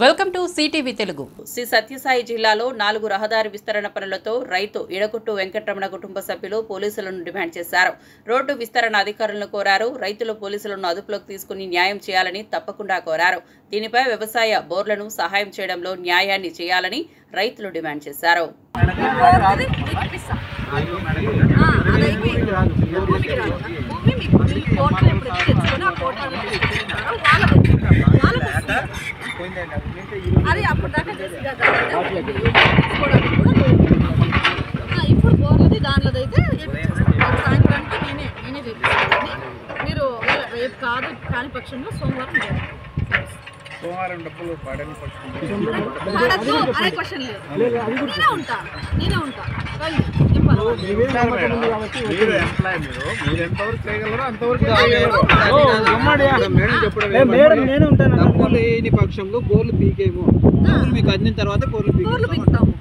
Welcome to CTV Telugu. Sri Sathya Sai జిల్లాలో 4 రహదారి విస్తరణ పనులతో రైతు ఇడకొట్టు వెంకటరమణ కుటుంబ సభ్యులు పోలీసులను డిమాండ్ చేశారు. రోడ్డు విస్తరణ అధికారులను కోరారు. రైతులు పోలీసులను అదుపులోకి తీసుకుని న్యాయం చేయాలని తప్పకుండా కోరారు. దీనిపై వ్యవసాయ బోర్లను సహాయం చేయడంలో న్యాయాన్ని చేయాలని రైతులు డిమాండ్ చేశారు. అది అప్పటిదాకా ఇప్పుడు బోర్లది దానిలోదైతే సాయంత్రానికి నేనే చేపిస్తాను. మీరు రేపు కాదు కాని పక్షంలో సోమవారం డబ్బులు పడని పడద్దు అనే క్వశ్చన్ లేదు. నేనే ఉంటా లేని పక్షంలో బోర్లు పీకేమో మీకు అందిన తర్వాత బోర్లు పీకుతాము.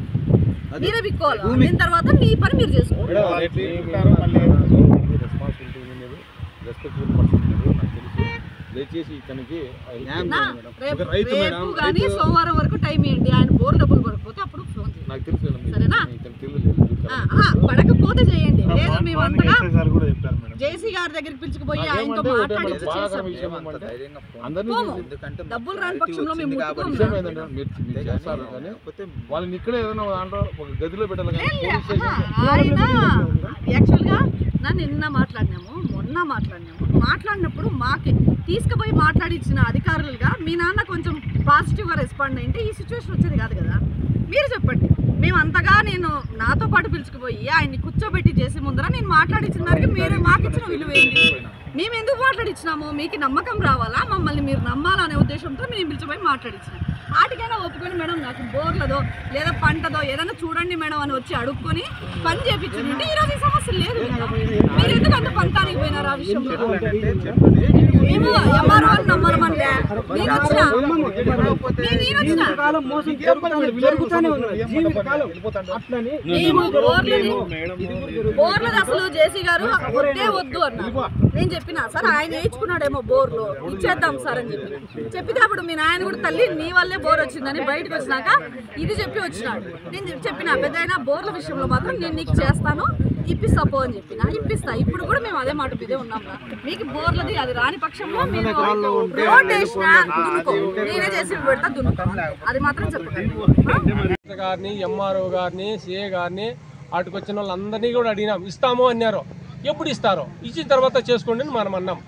మీరే పీక్కోవాలి. అందిన తర్వాత మీ పని మీరు చేసుకోవాలి. దయచేసి ఇతనికి రేపు కానీ సోమవారం వరకు టైం ఇవ్వండి. ఆయన బోర్ డబ్బులు పడకపోతే అప్పుడు ఫోన్ చేయండి. నాకు తెలుసు. సరేనా? పడకపోతే చేయండి. లేదు మేమంతగా జేసీ గారి దగ్గరికి పిలుచుకుపోయి ఆయనతో మాట్లాడి డబ్బులు రాని పక్షంలో మేము వాళ్ళని ఇక్కడ ఏదైనా ఒక గదిలో పెట్టాలి. ఆయన యాక్చువల్గా నిన్న మాట్లాడినాము, మొన్న మాట్లాడినప్పుడు మాకు తీసుకుపోయి మాట్లాడించిన అధికారులుగా మీ నాన్న కొంచెం పాజిటివ్గా రెస్పాండ్ అయింటే ఈ సిచ్యువేషన్ వచ్చేది కాదు కదా. మీరు చెప్పండి. మేము అంతగా నేను నాతో పాటు పిలుచుకుపోయి ఆయన్ని కూర్చోబెట్టి చేసే ముందర నేను మాట్లాడించిన దానికి మీరు మాకు ఇచ్చిన విలువ ఏంటి? మేము ఎందుకు మాట్లాడించినాము? మీకు నమ్మకం రావాలా, మమ్మల్ని మీరు నమ్మాలనే ఉద్దేశంతో మేము పిలిచిపోయి మాట్లాడించినాం. వాటికైనా ఒప్పుకొని మేడం నాకు బోర్లదో లేదా పంటదో ఏదైనా చూడండి మేడం అని వచ్చి అడుక్కొని పని చేయించుంటే ఈరోజు ఈ సమస్య లేదు. మీరు ఎందుకు అంత పంతానికి పోయినారు? ఆ విషయంలో మేము ఎంఆర్ఓ నమ్మనమనిలే. నేను వచ్చిన బోర్లు అసలు జేసీ గారు వద్దే వద్దు అన్నారు. నేను చెప్పిన సార్ ఆయన వేయించుకున్నాడేమో బోర్లు ఇచ్చేద్దాం సార్ అని చెప్పితే అప్పుడు మీ నాయన కూడా తల్లి నీ వల్లే బోర్ వచ్చిందని బయటకు వచ్చినాక ఇది చెప్పి వచ్చినాడు. నేను చెప్పిన పెద్దయినా బోర్ల విషయంలో మాత్రం నేను నీకు చేస్తాను, ఇప్పిస్తా పో అని ఇప్పిస్తా. ఇప్పుడు కూడా మేము అదే మాట మీదే ఉన్నాం. మీకు బోర్లది అది రాని పక్షంలో మేము రోడ్ వేసినా దున్నుకో, నేనే చేసి పెడతా దున్నుకో, అది మాత్రం చెప్పండి. గారిని ఎంఆర్ఓ గారిని సిఏ గారిని వాటికి వచ్చిన వాళ్ళందరినీ కూడా అడిగినాం. ఇస్తాము అన్నారు. ఎప్పుడు ఇస్తారో ఇచ్చిన తర్వాత చేసుకోండి అని మనం అన్నాం.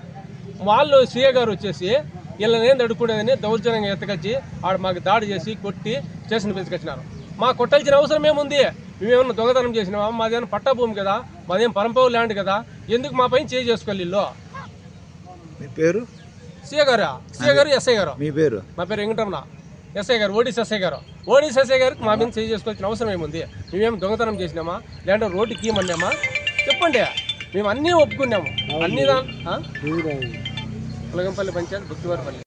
వాళ్ళు సిఏ గారు వచ్చేసి వీళ్ళనేం అడుక్కునేదని దౌర్జన్యంగా ఎత్తకొచ్చి ఆడ మాకు దాడి చేసి కొట్టి స్టేషన్ పిలుచుకొచ్చినారు. మాకు కొట్టాల్సిన అవసరం ఏముంది? మేమేమన్నా దొంగతనం చేసినామా? మాదేమన్నా పట్టా భూమి కదా, మాదేం పరంపర ల్యాండ్ కదా, ఎందుకు మా పైన చేసుకోవాలి వీళ్ళు? మీ పేరు? సిఏ గారు ఎస్ఐ గారు. మీ పేరు? మా పేరు వెంకటరమణ. ఎస్ఐ గారు ఓడిస్ ఎస్ఐ గారికి మా మీద చేసుకోవాల్సిన అవసరం ఏముంది? మేమేం దొంగతనం చేసినామా లేదంటే రోడ్డుకి ఇవ్వమన్నామా? చెప్పండి. మేము అన్నీ ఒప్పుకున్నాము. అన్ని పులగంపల్లి పంచాయతీ బుక్తివారిపల్లి.